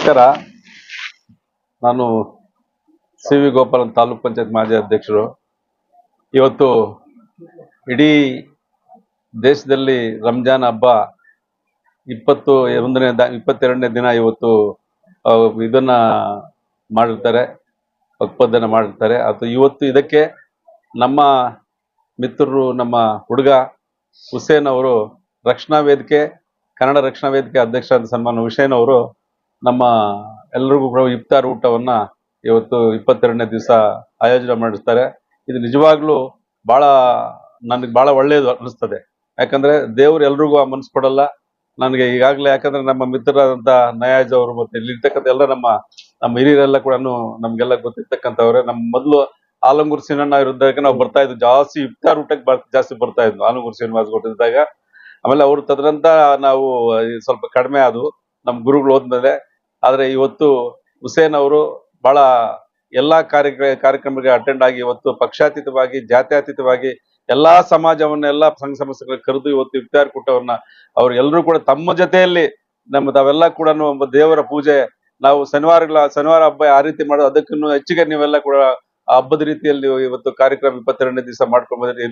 ನಮಸ್ಕಾರ. ನಾನು C V Gopalan taluk panchayat ಮಾಜಿ ಅಧ್ಯಕ್ಷರು. ಇವತ್ತು ಇಡೀ ದೇಶದಲ್ಲಿ ರಂಜಾನ್ ಹಬ್ಬ 22ನೇ ದಿನ ಇವತ್ತು ಇದನ್ನ ಮಾಡಿರ್ತಾರೆ, ಹಬ್ಬದನ್ನ ಮಾಡಿರ್ತಾರೆ. ಅದು ಇವತ್ತು ಇದಕ್ಕೆ ನಮ್ಮ ಮಿತ್ರರು, ನಮ್ಮ ಹುಡುಗ ಹುಸೇನ್ ಅವರು ರಕ್ಷಣಾ ವೇದಿಕೆ, ಕನ್ನಡ ರಕ್ಷಣಾ ವೇದಿಕೆ ಅಧ್ಯಕ್ಷರಾದ ಸನ್ಮಾನ ಹುಸೇನ್ ಅವರು ನಮ್ಮ ಎಲ್ಲರಿಗೂ ಕೂಡ ಇಫ್ತಾರ್ ಊಟವನ್ನ ಇವತ್ತು 22ನೇ ದಿವಸ ಆಯೋಜನೆ ಮಾಡಿರ್ತಾರೆ. ಇದು ನಿಜವಾಗ್ಲೂ ನನಗೆ ಬಹಳ ಒಳ್ಳೆಯದು ಅನಿಸ್ತದೆ. ಯಾಕಂದ್ರೆ ದೇವ್ರು ಎಲ್ರಿಗೂ ಆ ಮನಸ್ಸು ಕೊಡಲ್ಲ. ನನಗೆ ಈಗಾಗಲೇ ಯಾಕಂದ್ರೆ ನಮ್ಮ ಮಿತ್ರರಾದಂತ ನಯಾಜ್ ಅವರು ಮತ್ತೆ ಇಲ್ಲಿರ್ತಕ್ಕಂಥ ಎಲ್ಲ ನಮ್ಮ ಹಿರಿಯರೆಲ್ಲ ಕೂಡ ನಮ್ಗೆಲ್ಲ ಗೊತ್ತಿರ್ತಕ್ಕಂಥವ್ರೆ. ನಮ್ಮ ಮೊದಲು ಆಲಂಗೂರು ಸಿನಣ್ಣ ಇದ್ದಾಗ ನಾವು ಬರ್ತಾ ಇದ್ವಿ, ಜಾಸ್ತಿ ಇಫ್ತಾರ್ ಊಟಕ್ಕೆ ಜಾಸ್ತಿ ಬರ್ತಾ ಇದ್ವಿ ಆಲಂಗೂರು ಶ್ರೀನಿವಾಸ್ ಕೊಟ್ಟಿದ್ದಾಗ. ಆಮೇಲೆ ಅವ್ರು ತದನಂತರ ನಾವು ಸ್ವಲ್ಪ ಕಡಿಮೆ ಆದವು ನಮ್ಮ ಗುರುಗಳು ಹೋದ್ಮೇಲೆ. ಆದ್ರೆ ಇವತ್ತು ಹುಸೇನ್ ಅವರು ಬಹಳ ಎಲ್ಲಾ ಕಾರ್ಯಕ್ರಮಗಳಿಗೆ ಅಟೆಂಡ್ ಆಗಿ ಇವತ್ತು ಪಕ್ಷಾತೀತವಾಗಿ, ಜಾತ್ಯತೀತವಾಗಿ ಎಲ್ಲಾ ಸಮಾಜವನ್ನೆಲ್ಲ ಸಂಘ ಸಂಸ್ಥೆಗಳಿಗೆ ಕರೆದು ಇವತ್ತು ಇಫ್ತಾರ್ ಕೂಟವನ್ನ ಅವ್ರು ಎಲ್ಲರೂ ಕೂಡ ತಮ್ಮ ಜೊತೆಯಲ್ಲಿ ತಾವೆಲ್ಲ ಕೂಡ ಒಬ್ಬ ದೇವರ ಪೂಜೆ, ನಾವು ಶನಿವಾರ ಹಬ್ಬ ಆ ರೀತಿ ಮಾಡೋದು, ಅದಕ್ಕೂ ಹೆಚ್ಚಿಗೆ ನೀವೆಲ್ಲ ಕೂಡ ಆ ಹಬ್ಬದ ರೀತಿಯಲ್ಲಿ ಇವತ್ತು ಕಾರ್ಯಕ್ರಮ 22ನೇ ದಿವಸ ಮಾಡ್ಕೊಂಡು ಬಂದ್ರೆ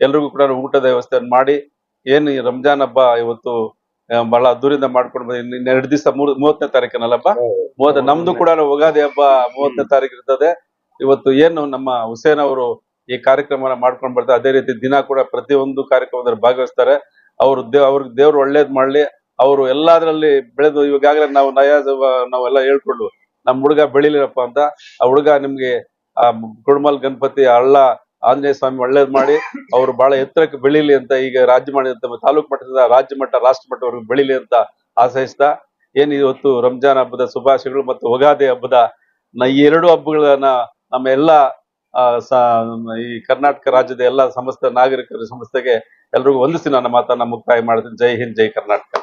ಎಲ್ರಿಗೂ ಕೂಡ ಊಟದ ವ್ಯವಸ್ಥೆಯನ್ನು ಮಾಡಿ ಏನು ಈ ರಂಜಾನ್ ಹಬ್ಬ ಇವತ್ತು ಬಹಳ ಅದ್ದೂರಿಂದ ಮಾಡ್ಕೊಂಡು ಬಂದು 2 ದಿವಸ 30ನೇ ತಾರೀಕಿನಲ್ಲಪ್ಪ 30, ನಮ್ದು ಕೂಡ ಯುಗಾದಿ ಹಬ್ಬ 30ನೇ ತಾರೀಕು ಇರ್ತದೆ. ಇವತ್ತು ಏನು ನಮ್ಮ ಹುಸೇನ್ ಅವರು ಈ ಕಾರ್ಯಕ್ರಮನ ಮಾಡ್ಕೊಂಡು ಬರ್ತಾರೆ, ಅದೇ ರೀತಿ ದಿನ ಕೂಡ ಪ್ರತಿಯೊಂದು ಕಾರ್ಯಕ್ರಮದಲ್ಲಿ ಭಾಗವಹಿಸ್ತಾರೆ. ಅವ್ರಿಗೆ ದೇವ್ರು ಒಳ್ಳೇದ್ ಮಾಡ್ಲಿ. ಅವರು ಎಲ್ಲಾದ್ರಲ್ಲಿ ಬೆಳೆದು ಇವಾಗಲೇ ನಾವೆಲ್ಲ ಹೇಳ್ಕೊಂಡು ನಮ್ಮ ಹುಡುಗ ಬೆಳಿಲಿರಪ್ಪ ಅಂತ. ಆ ಹುಡುಗ ನಿಮ್ಗೆ ಆ ಕುಡ್ಮಲ್ ಗಣಪತಿ ಹಳ್ಳ ಆಂಜನೇಯ ಸ್ವಾಮಿ ಒಳ್ಳೇದ್ ಮಾಡಿ ಅವರು ಬಹಳ ಎತ್ತರಕ್ಕೆ ಬೆಳೀಲಿ ಅಂತ, ಈಗ ತಾಲೂಕು ಮಟ್ಟದಿಂದ ರಾಜ್ಯ ಮಟ್ಟ, ರಾಷ್ಟ್ರ ಮಟ್ಟವರೆಗೂ ಬೆಳೀಲಿ ಅಂತ ಆಶಯಿಸ್ತಾ ಏನ್ ಇವತ್ತು ರಂಜಾನ್ ಹಬ್ಬದ ಶುಭಾಶಯಗಳು ಮತ್ತು ಯುಗಾದಿ ಹಬ್ಬದ ಈ 2 ಹಬ್ಬಗಳನ್ನ ನಮ್ಮ ಎಲ್ಲಾ ಈ ಕರ್ನಾಟಕ ರಾಜ್ಯದ ಎಲ್ಲಾ ಸಮಸ್ತ ನಾಗರಿಕರ ಸಂಸ್ಥೆಗೆ ಎಲ್ರಿಗೂ ವಂದಿಸಿ ನನ್ನ ಮಾತನ್ನ ಮುಕ್ತಾಯ ಮಾಡ್ತೀನಿ. ಜೈ ಹಿಂದ್, ಜೈ ಕರ್ನಾಟಕ.